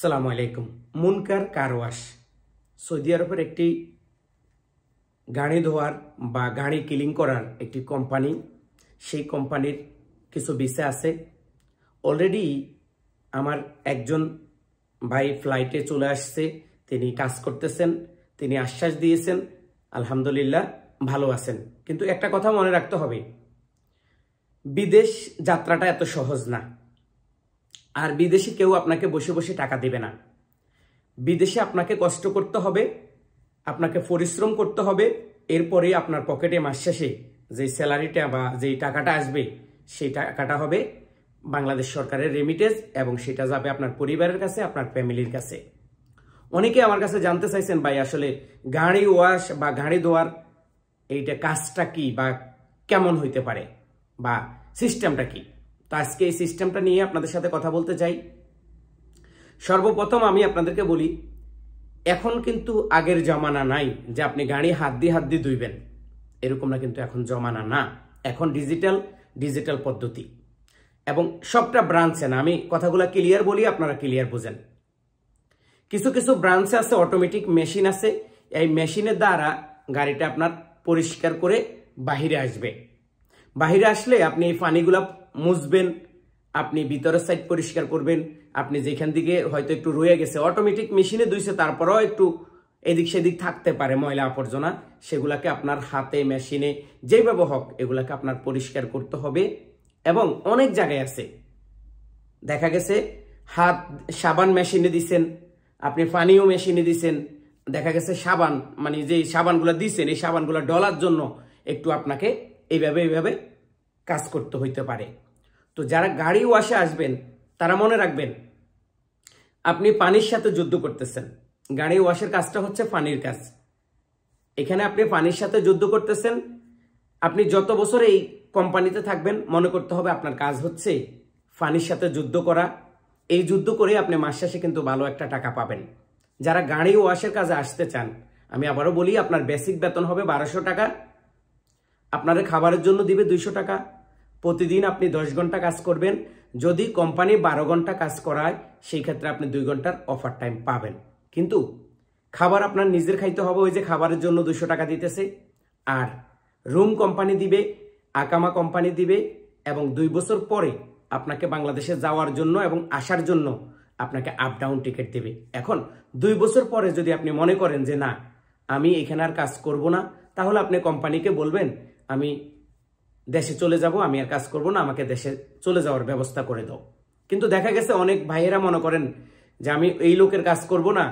আসসালামু আলাইকুম। মুনকার কার ওয়াশ সৌদি আরবের একটি গাড়ি ধোয়ার বা গাড়ি ক্লিন করার একটি কোম্পানি। সেই কোম্পানির কিছু ভিসা আছে। অলরেডি আমার একজন ভাই ফ্লাইটে চলে আসছে, তিনি কাজ করতেছেন, তিনি আশ্বাস দিয়েছেন আলহামদুলিল্লাহ ভালো আছেন। কিন্তু একটা কথা মনে রাখতে হবে, বিদেশ যাত্রাটা এত সহজ না। আর বিদেশে কেউ আপনাকে বসে বসে টাকা দেবে না। বিদেশে আপনাকে কষ্ট করতে হবে, আপনাকে পরিশ্রম করতে হবে। এরপরে আপনার পকেটে মাস শেষে যে স্যালারিটা বা যেই টাকাটা আসবে সেই টাকাটা হবে বাংলাদেশ সরকারের রেমিটেন্স, এবং সেটা যাবে আপনার পরিবারের কাছে, আপনার ফ্যামিলির কাছে। অনেকে আমার কাছে জানতে চাইছেন, ভাই আসলে গাড়ি ওয়াশ বা গাড়ি ধোয়ার এইটা কাজটা কি বা কেমন হইতে পারে বা সিস্টেমটা কি। তো আজকে এই সিস্টেমটা নিয়ে আপনাদের সাথে কথা বলতে চাই। সর্বপ্রথম আমি আপনাদেরকে বলি, এখন কিন্তু আগের জমানা নাই যে আপনি গাড়ি হাত দিয়ে ধুইবেন, এরকম না। কিন্তু এখন জমানা না, এখন ডিজিটাল পদ্ধতি এবং সবটা ব্রাঞ্চে না। আমি কথাগুলো ক্লিয়ার বলি, আপনারা ক্লিয়ার বুঝেন। কিছু কিছু ব্রাঞ্চে আছে অটোমেটিক মেশিন আছে, এই মেশিনের দ্বারা গাড়িটা আপনার পরিষ্কার করে বাহিরে আসবে। বাহিরে আসলে আপনি এই পানিগুলা মুছবেন, আপনি ভিতরের সাইড পরিষ্কার করবেন, আপনি যেখান দিকে হয়তো একটু রয়ে গেছে অটোমেটিক মেশিনে ধুইছে, তারপরেও একটু এদিক সেদিক থাকতে পারে ময়লা আবর্জনা, সেগুলাকে আপনার হাতে মেশিনে যেভাবে হোক এগুলাকে আপনার পরিষ্কার করতে হবে। এবং অনেক জায়গায় আছে দেখা গেছে হাত সাবান মেশিনে দিছেন, আপনি পানিও মেশিনে দিছেন, দেখা গেছে সাবান মানে যে সাবানগুলো দিচ্ছেন এই সাবানগুলো ডলার জন্য একটু আপনাকে এইভাবে কাজ করতে হইতে পারে। তো যারা গাড়ি ওয়াশে আসবেন তারা মনে রাখবেন, আপনি পানির সাথে যুদ্ধ করতেছেন। গাড়ি ওয়াশের কাজটা হচ্ছে পানির কাজ। এখানে আপনি পানির সাথে যুদ্ধ করতেছেন। আপনি যত বছর এই কোম্পানিতে থাকবেন মনে করতে হবে আপনার কাজ হচ্ছে পানির সাথে যুদ্ধ করা। এই যুদ্ধ করে আপনি মাস শেষে কিন্তু ভালো একটা টাকা পাবেন। যারা গাড়ি ওয়াশের কাজে আসতে চান, আমি আবারও বলি, আপনার বেসিক বেতন হবে 1200 টাকা, আপনার খাবারের জন্য দিবে 200 টাকা। প্রতিদিন আপনি 10 ঘন্টা কাজ করবেন। যদি কোম্পানি 12 ঘন্টা কাজ করায় সেই ক্ষেত্রে আপনি 2 ঘন্টার অফার টাইম পাবেন। কিন্তু খাবার আপনার নিজের খাইতে হবে, ওই যে খাবারের জন্য 200 টাকা দিতেছে। আর রুম কোম্পানি দিবে, আকামা কোম্পানি দিবে, এবং 2 বছর পরে আপনাকে বাংলাদেশে যাওয়ার জন্য এবং আসার জন্য আপনাকে আপ ডাউন টিকিট দেবে। এখন 2 বছর পরে যদি আপনি মনে করেন যে না আমি এখানে আর কাজ করব না, তাহলে আপনি কোম্পানিকে বলবেন আমি দেশে চলে যাব, আমি আর কাজ করব না, আমাকে দেশে চলে যাওয়ার ব্যবস্থা করে দাও। কিন্তু দেখা গেছে অনেক ভাইয়েরা মনে করেন যে আমি এই লোকের কাজ করব না,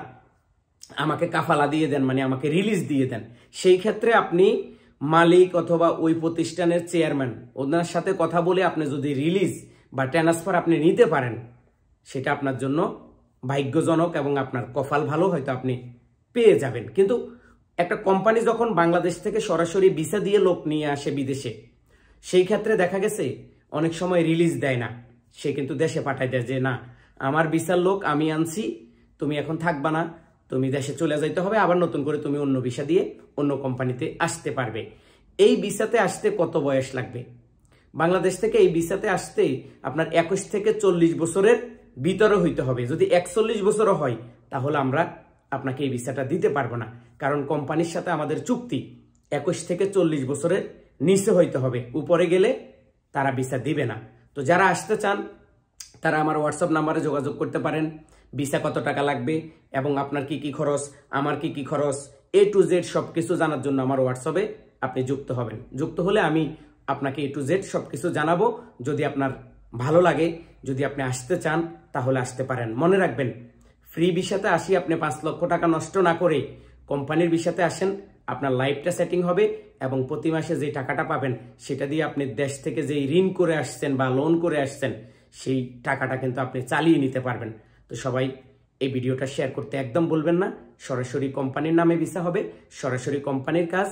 আমাকে কাফালা দিয়ে দেন, মানে আমাকে রিলিজ দিয়ে দেন। সেই ক্ষেত্রে আপনি মালিক অথবা ওই প্রতিষ্ঠানের চেয়ারম্যান ওনার সাথে কথা বলে আপনি যদি রিলিজ বা ট্রান্সফার আপনি নিতে পারেন, সেটা আপনার জন্য ভাগ্যজনক এবং আপনার কপাল ভালো, হয়তো আপনি পেয়ে যাবেন। কিন্তু একটা কোম্পানি যখন বাংলাদেশ থেকে সরাসরি ভিসা দিয়ে লোক নিয়ে আসে বিদেশে, সেই ক্ষেত্রে দেখা গেছে অনেক সময় রিলিজ দেয় না, সে কিন্তু দেশে পাঠায় দেয় যে না আমার ভিসার লোক আমি আনছি, তুমি এখন থাকবা না, তুমি দেশে চলে যাইতে হবে, আবার নতুন করে তুমি অন্য ভিসা দিয়ে অন্য কোম্পানিতে আসতে পারবে। এই ভিসাতে আসতে কত বয়স লাগবে? বাংলাদেশ থেকে এই ভিসাতে আসতে আপনার 21 থেকে 40 বছরের ভিতরে হইতে হবে। যদি 41 বছরও হয় তাহলে আমরা আপনাকে এই ভিসাটা দিতে পারবো না, কারণ কোম্পানির সাথে আমাদের চুক্তি 21 থেকে 40 বছরের নিচে হইতে হবে, উপরে গেলে তারা ভিসা দিবে না। তো যারা আসতে চান তারা আমার হোয়াটসঅ্যাপ নাম্বারে যোগাযোগ করতে পারেন। ভিসা কত টাকা লাগবে এবং আপনার কি কি খরচ, আমার কি কি খরচ, A to Z সবকিছু জানার জন্য আমার হোয়াটসঅ্যাপে আপনি যুক্ত হবেন। যুক্ত হলে আমি আপনাকে A to Z সবকিছু জানাবো। যদি আপনার ভালো লাগে, যদি আপনি আসতে চান তাহলে আসতে পারেন। মনে রাখবেন, ফ্রি ভিসাতে আসি আপনি 5 লক্ষ টাকা নষ্ট না করে কোম্পানির ভিসাতে আসেন, আপনার লাইফটা সেটিং হবে এবং প্রতি মাসে যে টাকাটা পাবেন সেটা দিয়ে আপনি দেশ থেকে যেই ঋণ করে আসছেন বা লোন করে আসছেন সেই টাকাটা কিন্তু আপনি চালিয়ে নিতে পারবেন। তো সবাই এই ভিডিওটা শেয়ার করতে একদম বলবেন না। সরাসরি কোম্পানির নামে ভিসা হবে, সরাসরি কোম্পানির কাজ,